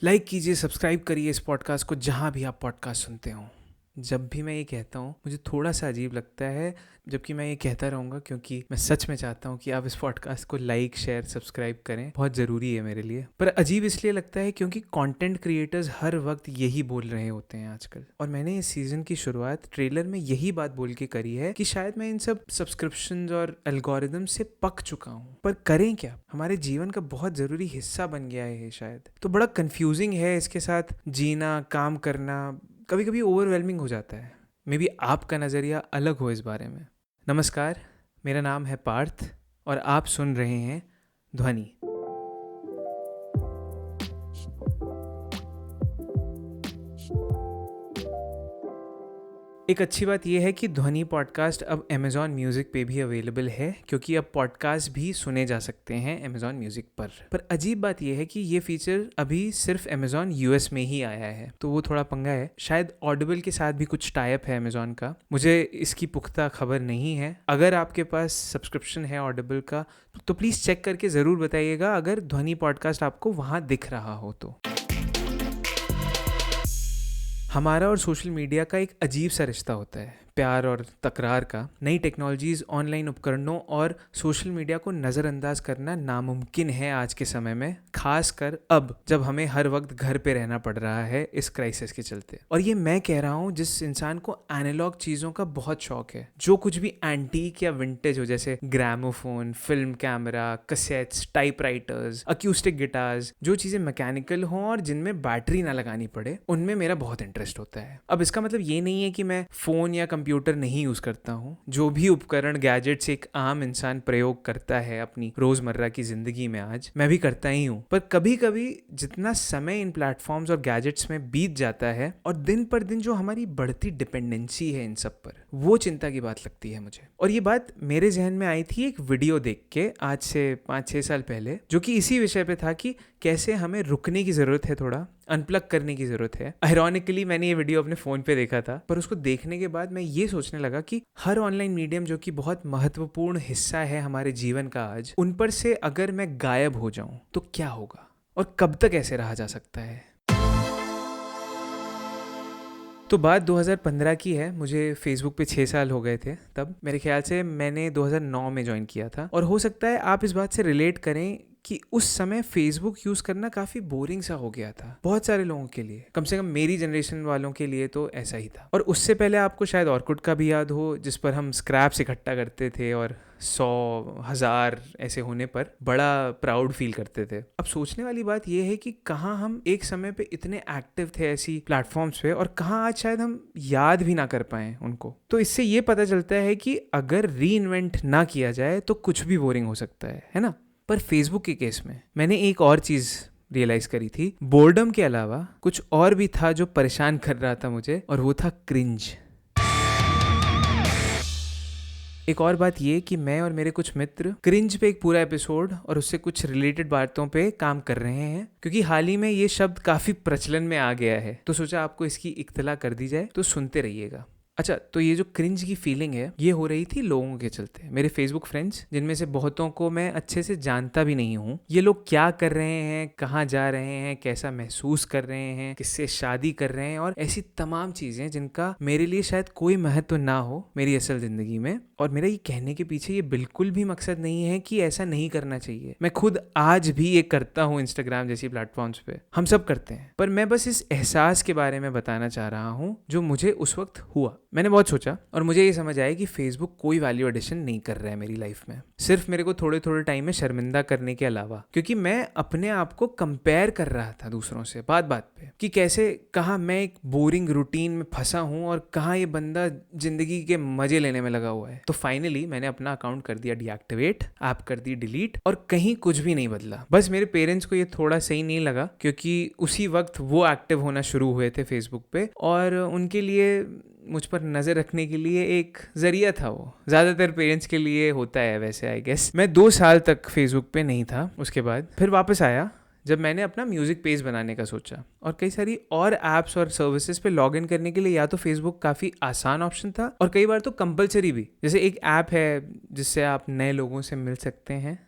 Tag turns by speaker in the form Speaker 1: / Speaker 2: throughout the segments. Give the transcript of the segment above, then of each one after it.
Speaker 1: Like कीजिए, subscribe करिए इस पॉडकास्ट को जहाँ भी आप पॉडकास्ट सुनते हो। जब भी मैं ये कहता हूँ मुझे थोड़ा सा अजीब लगता है, जबकि मैं ये कहता रहूँगा क्योंकि मैं सच में चाहता हूँ कि आप इस पॉडकास्ट को लाइक शेयर सब्सक्राइब करें। बहुत ज़रूरी है मेरे लिए। पर अजीब इसलिए लगता है क्योंकि कंटेंट क्रिएटर्स हर वक्त यही बोल रहे होते हैं आजकल। और मैंने इस सीज़न की शुरुआत ट्रेलर में यही बात बोल के करी है कि शायद मैं इन सब सब्सक्रिप्शन और एल्गोरिदम से पक चुका हूँ। पर करें क्या, हमारे जीवन का बहुत ज़रूरी हिस्सा बन गया है शायद। तो बड़ा कन्फ्यूजिंग है इसके साथ जीना, काम करना, कभी कभी ओवरवेलमिंग हो जाता है। मे बी आपका नज़रिया अलग हो इस बारे में। नमस्कार, मेरा नाम है पार्थ और आप सुन रहे हैं ध्वनि। एक अच्छी बात यह है कि ध्वनि पॉडकास्ट अब अमेज़ॉन म्यूज़िक पे भी अवेलेबल है, क्योंकि अब पॉडकास्ट भी सुने जा सकते हैं अमेज़ॉन म्यूज़िक पर अजीब बात यह है कि ये फीचर अभी सिर्फ अमेज़ॉन यूएस में ही आया है, तो वो थोड़ा पंगा है। शायद ऑडिबल के साथ भी कुछ टाई अप है अमेज़ॉन का, मुझे इसकी पुख्ता खबर नहीं है। अगर आपके पास सब्सक्रिप्शन है ऑडिबल का तो प्लीज़ चेक करके ज़रूर बताइएगा अगर ध्वनि पॉडकास्ट आपको वहाँ दिख रहा हो तो। हमारा और सोशल मीडिया का एक अजीब सा रिश्ता होता है, प्यार और तकरार का। नई टेक्नोलॉजीज़, ऑनलाइन उपकरणों और सोशल मीडिया को नज़रअंदाज करना नामुमकिन है आज के समय में, खासकर अब जब हमें हर वक्त घर पे रहना पड़ रहा है इस क्राइसिस के चलते। और ये मैं कह रहा हूँ जिस इंसान को एनालॉग चीज़ों का बहुत शौक है। जो कुछ भी एंटीक या विंटेज हो, जैसे gramophone, film camera, cassettes, typewriters, acoustic guitars, जो चीज़ें मैकेनिकल हों और जिनमें बैटरी ना लगानी पड़े, उनमें मेरा बहुत इंटरेस्ट होता है। अब इसका मतलब ये नहीं है कि मैं फ़ोन या कंप्यूटर नहीं यूज़ करता हूँ। जो भी उपकरण, गैजेट्स एक आम इंसान प्रयोग करता है अपनी रोज़मर्रा की ज़िंदगी में, आज मैं भी करता ही हूँ। पर कभी कभी जितना समय इन प्लेटफॉर्म्स और गैजेट्स में बीत जाता है और दिन पर दिन जो हमारी बढ़ती डिपेंडेंसी है इन सब पर, वो चिंता की बात लगती है मुझे। और ये बात मेरे जहन में आई थी एक वीडियो देख के आज से 5-6 साल पहले, जो कि इसी विषय पे था कि कैसे हमें रुकने की ज़रूरत है, थोड़ा अनप्लग करने की ज़रूरत है। आयरॉनिकली मैंने ये वीडियो अपने फ़ोन पे देखा था, पर उसको देखने के बाद मैं ये सोचने लगा कि हर ऑनलाइन मीडियम जो कि बहुत महत्वपूर्ण हिस्सा है हमारे जीवन का आज, उन पर से अगर मैं गायब हो जाऊं तो क्या होगा और कब तक ऐसे रहा जा सकता है। तो बात 2015 की है। मुझे फेसबुक पे 6 साल हो गए थे तब। मेरे ख्याल से मैंने 2009 में ज्वाइन किया था। और हो सकता है आप इस बात से रिलेट करें कि उस समय फेसबुक यूज़ करना काफ़ी बोरिंग सा हो गया था बहुत सारे लोगों के लिए। कम से कम मेरी जनरेशन वालों के लिए तो ऐसा ही था। और उससे पहले आपको शायद ऑर्कुट का भी याद हो, जिस पर हम स्क्रैप्स इकट्ठा करते थे और 100,000 ऐसे होने पर बड़ा प्राउड फील करते थे। अब सोचने वाली बात यह है कि कहाँ हम एक समय पे इतने एक्टिव थे ऐसी प्लेटफॉर्म्स पे, और कहाँ आज शायद हम याद भी ना कर पाएं उनको। तो इससे ये पता चलता है कि अगर री इन्वेंट ना किया जाए तो कुछ भी बोरिंग हो सकता है ना। पर फेसबुक के केस में मैंने एक और चीज़ रियलाइज़ करी थी। बोर्डम के अलावा कुछ और भी था जो परेशान कर रहा था मुझे, और वो था क्रिंज। एक और बात ये कि मैं और मेरे कुछ मित्र क्रिंज पे एक पूरा एपिसोड और उससे कुछ रिलेटेड बातों पे काम कर रहे हैं, क्योंकि हाल ही में ये शब्द काफ़ी प्रचलन में आ गया है। तो सोचा आपको इसकी इत्तला कर दी जाए, तो सुनते रहिएगा। अच्छा, तो ये जो क्रिंज की फीलिंग है ये हो रही थी लोगों के चलते। मेरे फेसबुक फ्रेंड्स, जिनमें से बहुतों को मैं अच्छे से जानता भी नहीं हूँ, ये लोग क्या कर रहे हैं, कहाँ जा रहे हैं, कैसा महसूस कर रहे हैं, किससे शादी कर रहे हैं, और ऐसी तमाम चीज़ें जिनका मेरे लिए शायद कोई महत्व ना हो मेरी असल ज़िंदगी में। और मेरा ये कहने के पीछे ये बिल्कुल भी मकसद नहीं है कि ऐसा नहीं करना चाहिए। मैं खुद आज भी ये करता हूँ इंस्टाग्राम जैसी प्लेटफॉर्म्स पे, हम सब करते हैं। पर मैं बस इस एहसास के बारे में बताना चाह रहा हूँ जो मुझे उस वक्त हुआ। मैंने बहुत सोचा और मुझे ये समझ आया कि फेसबुक कोई वैल्यू एडिशन नहीं कर रहा है मेरी लाइफ में, सिर्फ मेरे को थोड़े थोड़े टाइम में शर्मिंदा करने के अलावा। क्योंकि मैं अपने आप को कंपेयर कर रहा था दूसरों से बात बात पे, कि कैसे कहाँ मैं एक बोरिंग रूटीन में फंसा हूँ और कहाँ ये बंदा जिंदगी के मजे लेने में लगा हुआ है। तो फाइनली मैंने अपना अकाउंट कर दिया डीएक्टिवेट, ऐप कर दी डिलीट, और कहीं कुछ भी नहीं बदला। बस मेरे पेरेंट्स को ये थोड़ा सही नहीं लगा, क्योंकि उसी वक्त वो एक्टिव होना शुरू हुए थे फेसबुक पे, और उनके लिए मुझ पर नज़र रखने के लिए एक जरिया था वो। ज़्यादातर पेरेंट्स के लिए होता है वैसे, आई गेस। मैं 2 साल तक फेसबुक पे नहीं था। उसके बाद फिर वापस आया जब मैंने अपना म्यूज़िक पेज बनाने का सोचा, और कई सारी और ऐप्स और सर्विसेज पे लॉगिन करने के लिए या तो फेसबुक काफ़ी आसान ऑप्शन था, और कई बार तो कंपलसरी भी। जैसे एक ऐप है जिससे आप नए लोगों से मिल सकते हैं,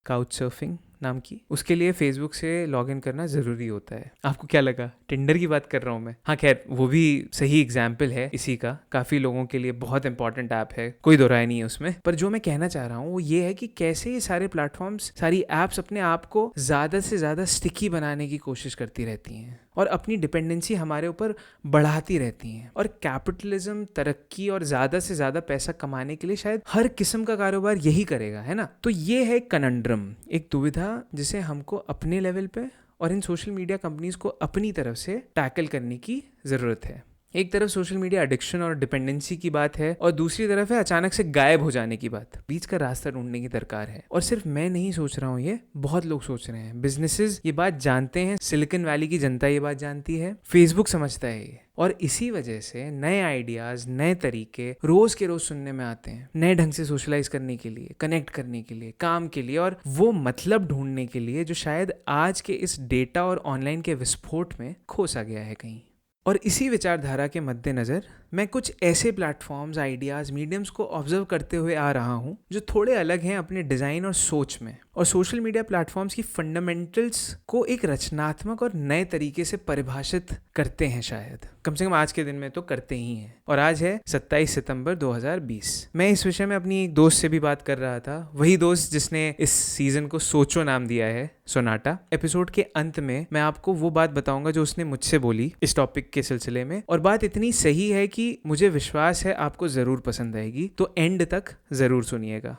Speaker 1: काउच सर्फिंग नाम की, उसके लिए फेसबुक से लॉगिन करना ज़रूरी होता है। आपको क्या लगा टिंडर की बात कर रहा हूँ मैं? हाँ खैर, वो भी सही एग्जाम्पल है इसी का, काफ़ी लोगों के लिए बहुत इंपॉर्टेंट ऐप है, कोई दो राय नहीं है उसमें। पर जो मैं कहना चाह रहा हूँ वो ये है कि कैसे ये सारे प्लेटफॉर्म्स, सारी ऐप्स अपने आप को ज़्यादा से ज़्यादा स्टिकी बनाने की कोशिश करती रहती हैं और अपनी डिपेंडेंसी हमारे ऊपर बढ़ाती रहती हैं। और कैपिटलिज्म तरक्की और ज़्यादा से ज़्यादा पैसा कमाने के लिए शायद हर किस्म का कारोबार यही करेगा, है ना? तो ये है कनंड्रम, एक दुविधा जिसे हमको अपने लेवल पे और इन सोशल मीडिया कंपनीज को अपनी तरफ से टैकल करने की ज़रूरत है। एक तरफ सोशल मीडिया एडिक्शन और डिपेंडेंसी की बात है और दूसरी तरफ है अचानक से गायब हो जाने की बात। बीच का रास्ता ढूंढने की दरकार है। और सिर्फ मैं नहीं सोच रहा हूँ, ये बहुत लोग सोच रहे हैं। बिजनेसेस ये बात जानते हैं, सिलिकॉन वैली की जनता ये बात जानती है, फेसबुक समझता है ये। और इसी वजह से नए आइडियाज, नए तरीके रोज के रोज सुनने में आते हैं, नए ढंग से सोशलाइज करने के लिए, कनेक्ट करने के लिए, काम के लिए और वो मतलब ढूंढने के लिए जो शायद आज के इस डेटा और ऑनलाइन के विस्फोट में खोसा गया है कहीं। और इसी विचारधारा के मद्देनज़र मैं कुछ ऐसे प्लेटफॉर्म्स, आइडियाज़, मीडियम्स को ऑब्जर्व करते हुए आ रहा हूँ जो थोड़े अलग हैं अपने डिज़ाइन और सोच में, और सोशल मीडिया प्लेटफॉर्म्स की फंडामेंटल्स को एक रचनात्मक और नए तरीके से परिभाषित करते हैं। शायद कम से कम आज के दिन में तो करते ही हैं। और आज है 27 सितंबर 2020। मैं इस विषय में अपनी एक दोस्त से भी बात कर रहा था, वही दोस्त जिसने इस सीजन को सोचो नाम दिया है, सोनाटा। एपिसोड के अंत में मैं आपको वो बात बताऊंगा जो उसने मुझसे बोली इस टॉपिक के सिलसिले में, और बात इतनी सही है कि मुझे विश्वास है आपको ज़रूर पसंद आएगी, तो एंड तक ज़रूर सुनिएगा।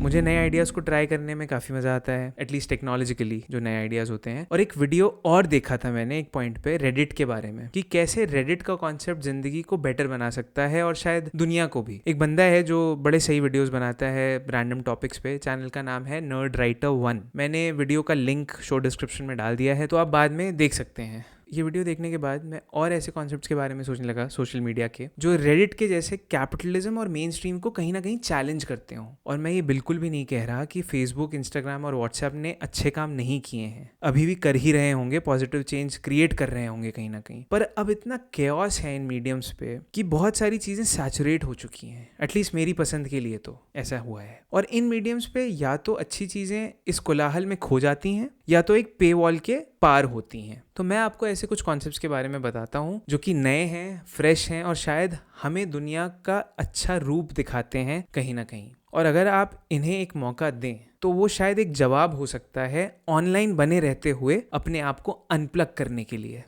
Speaker 1: मुझे नए आइडियाज़ को ट्राई करने में काफ़ी मज़ा आता है, एटलीस्ट टेक्नोलॉजिकली जो नए आइडियाज़ होते हैं। और एक वीडियो और देखा था मैंने एक पॉइंट पे रेडिट के बारे में, कि कैसे रेडिट का कॉन्सेप्ट ज़िंदगी को बेटर बना सकता है और शायद दुनिया को भी। एक बंदा है जो बड़े सही वीडियोस बनाता है रैंडम टॉपिक्स पे, चैनल का नाम है नर्डराइटर1। मैंने वीडियो का लिंक शो डिस्क्रिप्शन में डाल दिया है, तो आप बाद में देख सकते हैं। ये वीडियो देखने के बाद मैं और ऐसे कॉन्सेप्ट्स के बारे में सोचने लगा सोशल मीडिया के, जो रेडिट के जैसे कैपिटलिज्म और मेन स्ट्रीम को कहीं ना कहीं चैलेंज करते हों। और मैं ये बिल्कुल भी नहीं कह रहा कि फेसबुक, इंस्टाग्राम और व्हाट्सएप ने अच्छे काम नहीं किए हैं, अभी भी कर ही रहे होंगे, पॉजिटिव चेंज क्रिएट कर रहे होंगे कहीं ना कहीं। पर अब इतना केओस है इन मीडियम्स पे कि बहुत सारी चीज़ें सैचुरेट हो चुकी हैं, एटलीस्ट मेरी पसंद के लिए तो ऐसा हुआ है। और इन मीडियम्स पे या तो अच्छी चीज़ें इस कोलाहल में खो जाती हैं या तो एक पे वॉल के पार होती हैं। तो मैं आपको ऐसे कुछ कॉन्सेप्ट्स के बारे में बताता हूँ जो कि नए हैं, फ्रेश हैं और शायद हमें दुनिया का अच्छा रूप दिखाते हैं कहीं ना कहीं। और अगर आप इन्हें एक मौका दें तो वो शायद एक जवाब हो सकता है ऑनलाइन बने रहते हुए अपने आप को अनप्लग करने के लिए।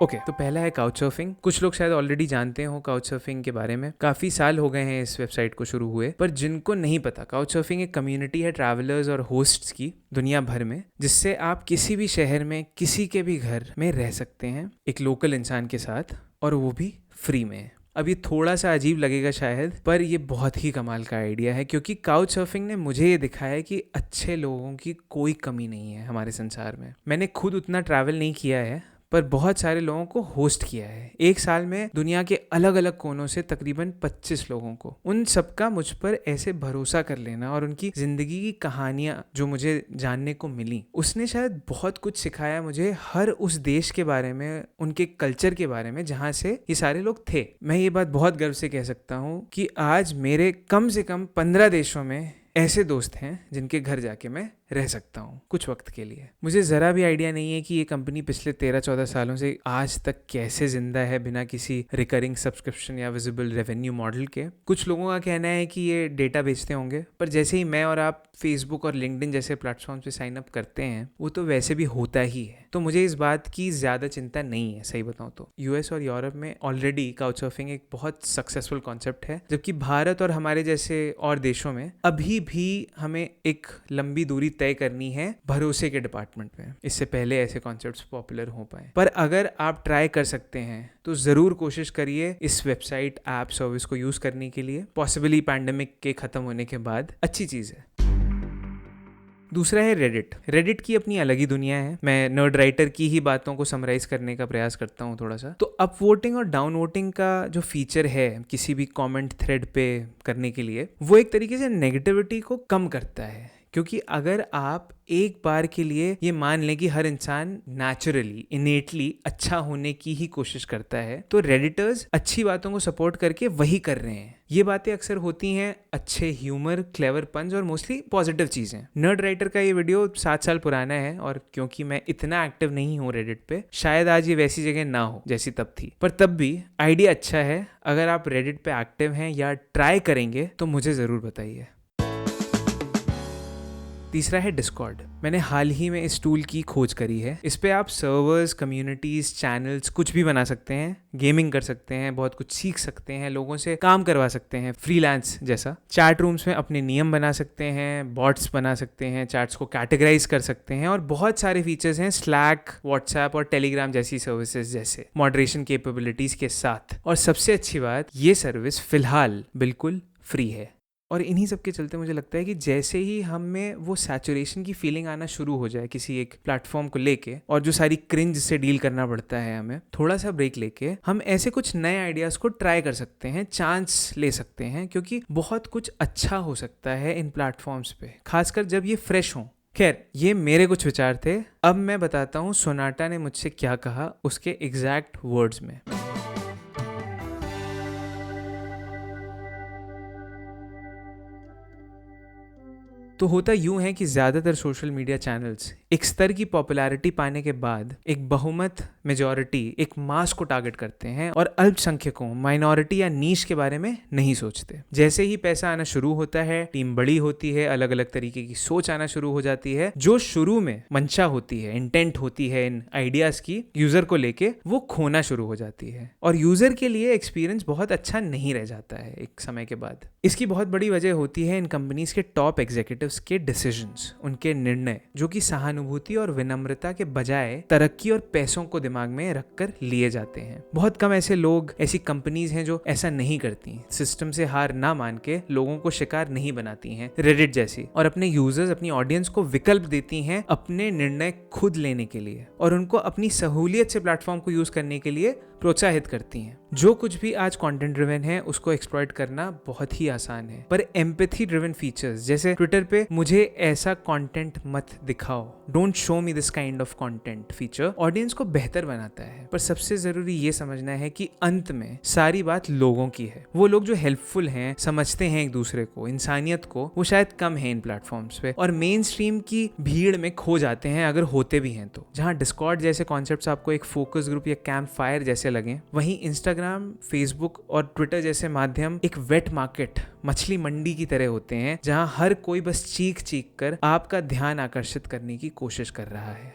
Speaker 1: ओके, तो पहला है काउच सर्फिंग। कुछ लोग शायद ऑलरेडी जानते हो काउच सर्फिंग के बारे में, काफ़ी साल हो गए हैं इस वेबसाइट को शुरू हुए। पर जिनको नहीं पता, काउच सर्फिंग एक कम्युनिटी है ट्रैवलर्स और होस्ट्स की दुनिया भर में, जिससे आप किसी भी शहर में, किसी के भी घर में रह सकते हैं एक लोकल इंसान के साथ, और वो भी फ्री में। अब ये थोड़ा सा अजीब लगेगा शायद, पर ये बहुत ही कमाल का आइडिया है, क्योंकि काउच सर्फिंग ने मुझे ये दिखाया कि अच्छे लोगों की कोई कमी नहीं है हमारे संसार में। मैंने खुद उतना ट्रैवल नहीं किया है, पर बहुत सारे लोगों को होस्ट किया है। एक साल में दुनिया के अलग अलग कोनों से तकरीबन 25 लोगों को। उन सबका मुझ पर ऐसे भरोसा कर लेना और उनकी जिंदगी की कहानियां जो मुझे जानने को मिली, उसने शायद बहुत कुछ सिखाया मुझे हर उस देश के बारे में, उनके कल्चर के बारे में जहाँ से ये सारे लोग थे। मैं ये बात बहुत गर्व से कह सकता हूँ कि आज मेरे कम से कम 15 देशों में ऐसे दोस्त हैं जिनके घर जाके मैं रह सकता हूँ कुछ वक्त के लिए। मुझे ज़रा भी आइडिया नहीं है कि ये कंपनी पिछले 13-14 सालों से आज तक कैसे जिंदा है बिना किसी रिकरिंग सब्सक्रिप्शन या विजिबल रेवेन्यू मॉडल के। कुछ लोगों का कहना है कि ये डेटा बेचते होंगे, पर जैसे ही मैं और आप फेसबुक और लिंक्डइन जैसे प्लेटफॉर्म पे साइन अप करते हैं, वो तो वैसे भी होता ही है। तो मुझे इस बात की ज़्यादा चिंता नहीं है, सही बताऊँ तो। यूएस और यूरोप में ऑलरेडी काउच सर्फिंग एक बहुत सक्सेसफुल कॉन्सेप्ट है, जबकि भारत और हमारे जैसे और देशों में अभी भी हमें एक लंबी दूरी तय करनी है भरोसे के डिपार्टमेंट में, इससे पहले ऐसे कॉन्सेप्ट्स पॉपुलर हो पाए। पर अगर आप ट्राई कर सकते हैं तो ज़रूर कोशिश करिए इस वेबसाइट, ऐप, सर्विस को यूज़ करने के लिए। पॉसिबली पैंडेमिक के ख़त्म होने के बाद अच्छी चीज़ है। दूसरा है रेडिट। रेडिट की अपनी अलग ही दुनिया है। मैं नर्ड राइटर की ही बातों को समराइज करने का प्रयास करता हूँ थोड़ा सा। तो अप वोटिंग और डाउन वोटिंग का जो फीचर है किसी भी कमेंट थ्रेड पे करने के लिए, वो एक तरीके से नेगेटिविटी को कम करता है, क्योंकि अगर आप एक बार के लिए ये मान लें कि हर इंसान नेचुरली इनेटली अच्छा होने की ही कोशिश करता है, तो रेडिटर्स अच्छी बातों को सपोर्ट करके वही कर रहे हैं। ये बातें अक्सर होती हैं अच्छे ह्यूमर, क्लेवर पंच और मोस्टली पॉजिटिव चीजें। नर्ड राइटर का ये वीडियो 7 साल पुराना है और क्योंकि मैं इतना एक्टिव नहीं हूँ रेडिट पे, शायद आज ये वैसी जगह ना हो जैसी तब थी, पर तब भी आइडिया अच्छा है। अगर आप रेडिट पे एक्टिव हैं या ट्राई करेंगे तो मुझे जरूर बताइए। तीसरा है डिस्कॉर्ड। मैंने हाल ही में इस टूल की खोज करी है। इस पे आप सर्वर्स, कम्युनिटीज, चैनल्स कुछ भी बना सकते हैं, गेमिंग कर सकते हैं, बहुत कुछ सीख सकते हैं, लोगों से काम करवा सकते हैं फ्रीलांस जैसा। चैट रूम्स में अपने नियम बना सकते हैं, बॉट्स बना सकते हैं, चैट्स को कैटेगराइज कर सकते हैं और बहुत सारे फीचर्स हैं स्लैक, व्हाट्सएप और टेलीग्राम जैसी सर्विसेज जैसे मॉडरेशन कैपेबिलिटीज के साथ। और सबसे अच्छी बात, ये सर्विस फिलहाल बिल्कुल फ्री है। और इन्हीं सब के चलते मुझे लगता है कि जैसे ही हम में वो सैचुरेशन की फीलिंग आना शुरू हो जाए किसी एक प्लेटफॉर्म को लेके, और जो सारी क्रिंज से डील करना पड़ता है, हमें थोड़ा सा ब्रेक लेके हम ऐसे कुछ नए आइडियाज़ को ट्राई कर सकते हैं, चांस ले सकते हैं, क्योंकि बहुत कुछ अच्छा हो सकता है इन प्लेटफॉर्म्स पे, खासकर जब ये फ्रेश हों। खैर, ये मेरे कुछ विचार थे। अब मैं बताता हूँ सोनाटा ने मुझसे क्या कहा उसके एग्जैक्ट वर्ड्स में। तो होता यूं है कि ज़्यादातर सोशल मीडिया चैनल्स एक स्तर की पॉपुलैरिटी पाने के बाद एक बहुमत, मेजॉरिटी, एक मास को टारगेट करते हैं और अल्पसंख्यकों, माइनॉरिटी या नीश के बारे में नहीं सोचते। जैसे ही पैसा आना शुरू होता है, टीम बड़ी होती है, अलग अलग तरीके की सोच आना शुरू हो जाती है, जो शुरू में मंशा होती है, इंटेंट होती है इन आइडियाज की यूजर को लेके, वो खोना शुरू हो जाती है और यूजर के लिए एक्सपीरियंस बहुत अच्छा नहीं रह जाता है एक समय के बाद। इसकी बहुत बड़ी वजह होती है इन कंपनीज के टॉप एग्जीक्यूटिव्स के डिसीजंस, उनके निर्णय, जो कि सहानुभूति और विनम्रता के बजाय तरक्की और पैसों को दिमाग में रखकर लिए जाते हैं। बहुत कम ऐसे लोग, ऐसी कंपनीज हैं जो ऐसा नहीं करती, सिस्टम से हार ना मान के लोगों को शिकार नहीं बनाती हैं, रेडिट जैसी, और अपने यूजर्स, अपनी ऑडियंस को विकल्प देती हैं अपने निर्णय खुद लेने के लिए और उनको अपनी सहूलियत से प्लेटफॉर्म को यूज करने के लिए प्रोत्साहित करती हैं। जो कुछ भी आज कंटेंट ड्रिवन है उसको एक्सप्लॉइट करना बहुत ही आसान है, पर एम्पैथी ड्रिवन फीचर्स जैसे ट्विटर पे मुझे ऐसा कंटेंट मत दिखाओ, don't show me this kind of content feature, audience को बेहतर बनाता है। पर सबसे जरूरी ये समझना है कि अंत में सारी बात लोगों की है। वो लोग जो हेल्पफुल हैं, समझते हैं एक दूसरे को, इंसानियत को, वो शायद कम है इन प्लेटफॉर्म्स पे और मेन स्ट्रीम की भीड़ में खो जाते हैं, अगर होते भी हैं तो। जहाँ डिस्कॉर्ड जैसे कॉन्सेप्ट्स आपको एक फोकस ग्रुप या कैंप फायर जैसे लगे, वहीं इंस्टाग्राम, फेसबुक और ट्विटर जैसे माध्यम एक वेट मार्केट, मछली मंडी की तरह होते हैं, जहां हर कोई बस चीख चीख कर आपका ध्यान आकर्षित करने की कोशिश कर रहा है।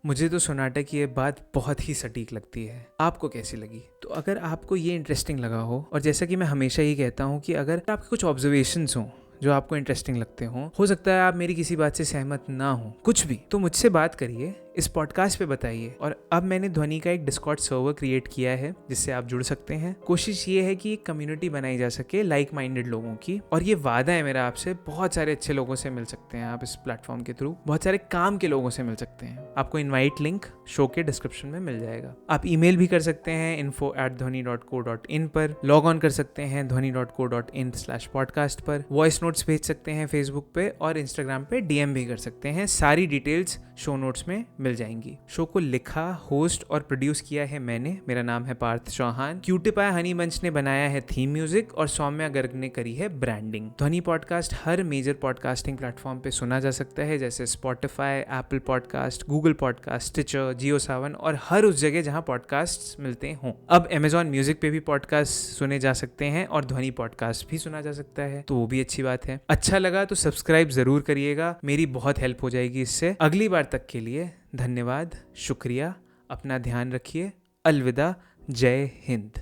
Speaker 1: मुझे तो सोनाटा की ये बात बहुत ही सटीक लगती है। आपको कैसी लगी? तो अगर आपको ये इंटरेस्टिंग लगा हो, और जैसा कि मैं हमेशा ही कहता हूँ कि अगर आपके कुछ ऑब्जर्वेशंस हों जो आपको इंटरेस्टिंग लगते हो सकता है आप मेरी किसी बात से सहमत ना हो, कुछ भी, तो मुझसे बात करिए, इस पॉडकास्ट पे बताइए। और अब मैंने ध्वनि का एक डिस्कॉर्ड सर्वर क्रिएट किया है जिससे आप जुड़ सकते हैं। कोशिश ये है कि एक कम्युनिटी बनाई जा सके लाइक माइंडेड लोगों की, और ये वादा है मेरा आपसे, बहुत सारे अच्छे लोगों से मिल सकते हैं आप इस प्लेटफॉर्म के थ्रू, बहुत सारे काम के लोगों से मिल सकते हैं। आपको इन्वाइट लिंक शो के डिस्क्रिप्शन में मिल जाएगा। आप ईमेल भी कर सकते हैं info@dhwani.co.in पर, लॉग ऑन कर सकते हैं dhwani.co.in/podcast पर, वॉइस नोट्स भेज सकते हैं फेसबुक पे और इंस्टाग्राम पे DM भी कर सकते हैं। सारी डिटेल्स शो नोट्स में मिल जाएंगी। शो को लिखा, होस्ट और प्रोड्यूस किया है मैंने, मेरा नाम है पार्थ चौहान। क्यूटिपाई हनी बंच ने बनाया है थीम म्यूजिक और सौम्या गर्ग ने करी है ब्रांडिंग। ध्वनि पॉडकास्ट हर मेजर पॉडकास्टिंग प्लेटफॉर्म पे सुना जा सकता है, जैसे Spotify, Apple podcast, Google podcast, Stitcher, Jio Saavn और हर उस जगह जहां पॉडकास्ट मिलते हों। अब अमेजॉन म्यूजिक पे भी पॉडकास्ट सुने जा सकते हैं और ध्वनि पॉडकास्ट भी सुना जा सकता है, तो वो भी अच्छी बात है। अच्छा लगा तो सब्सक्राइब जरूर करिएगा, मेरी बहुत हेल्प हो जाएगी इससे। अगली बार तक के लिए धन्यवाद, शुक्रिया, अपना ध्यान रखिए, अलविदा, जय हिंद।